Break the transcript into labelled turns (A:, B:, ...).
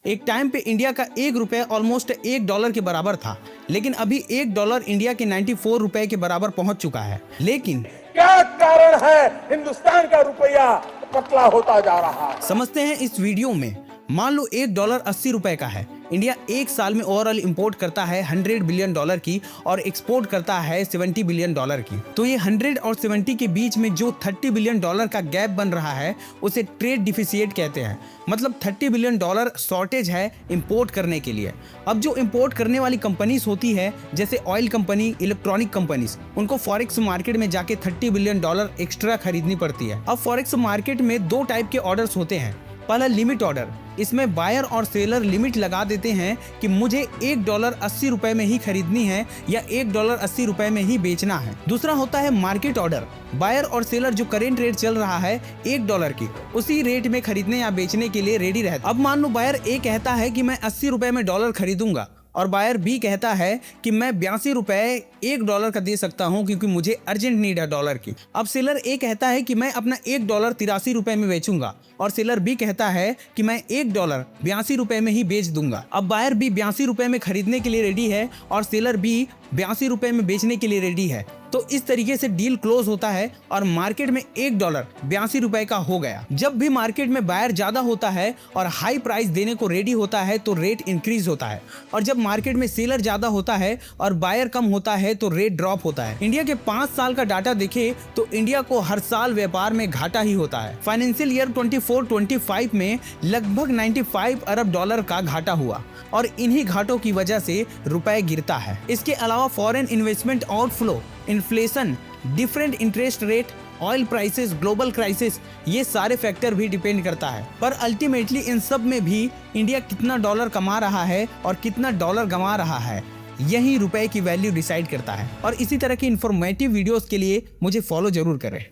A: एक टाइम पे इंडिया का ₹1 ऑलमोस्ट $1 के बराबर था, लेकिन अभी $1 इंडिया के 94 रुपए के बराबर पहुंच चुका है। लेकिन
B: क्या कारण है हिंदुस्तान का रुपया पतला होता जा रहा है?
A: समझते हैं इस वीडियो में। मान लो $1 ₹80 का है। इंडिया एक साल में ओवरऑल इंपोर्ट करता है $100 बिलियन की और एक्सपोर्ट करता है $70 बिलियन की। तो ये 100 और 70 के बीच में जो $30 बिलियन का गैप बन रहा है उसे ट्रेड डिफिसिट कहते हैं। मतलब $30 बिलियन शॉर्टेज है इंपोर्ट करने के लिए। अब जो इंपोर्ट करने वाली कंपनीज होती है जैसे ऑयल कंपनी, इलेक्ट्रॉनिक कंपनीज, उनको फॉरेक्स मार्केट में जाके $30 बिलियन एक्स्ट्रा खरीदनी पड़ती है। अब फॉरेक्स मार्केट में दो टाइप के ऑर्डर्स होते हैं। पहला लिमिट ऑर्डर, इसमें बायर और सेलर लिमिट लगा देते हैं कि मुझे $1 ₹80 में ही खरीदनी है या $1 ₹80 में ही बेचना है। दूसरा होता है मार्केट ऑर्डर, बायर और सेलर जो करेंट रेट चल रहा है $1 की, उसी रेट में खरीदने या बेचने के लिए रेडी रहता है। अब मान लो बायर ए कहता है कि मैं $80 में डॉलर खरीदूंगा और बायर बी कहता है कि मैं $82 $1 का दे सकता हूं क्योंकि मुझे अर्जेंट नीड है डॉलर की। अब सेलर ए कहता है कि मैं अपना $1 ₹83 में बेचूंगा और सेलर बी कहता है कि मैं $1 ₹82 में ही बेच दूंगा। अब बायर बी ₹82 में खरीदने के लिए रेडी है और सेलर बी ₹82 में बेचने के लिए रेडी है। तो इस तरीके से डील क्लोज होता है और मार्केट में $1 ₹82 का हो गया। जब भी मार्केट में बायर ज्यादा होता है और हाई प्राइस देने को रेडी होता है तो रेट इंक्रीज होता है, और जब मार्केट में सेलर ज्यादा होता है और बायर कम होता है तो रेट ड्रॉप होता है। इंडिया के 5 साल का डाटा देखे तो इंडिया को हर साल व्यापार में घाटा ही होता है। फाइनेंशियल ईयर 24-25 में लगभग $95 अरब का घाटा हुआ और इन्हीं घाटों की वजह से रुपए गिरता है। इसके अलावा foreign investment outflow, inflation, different interest rate, oil prices, global crisis, ये सारे फैक्टर भी डिपेंड करता है। पर अल्टीमेटली इन सब में भी इंडिया कितना डॉलर कमा रहा है और कितना डॉलर गंवा रहा है, यही रुपए की वैल्यू डिसाइड करता है। और इसी तरह की इंफॉर्मेटिव वीडियोस के लिए मुझे फॉलो जरूर करें।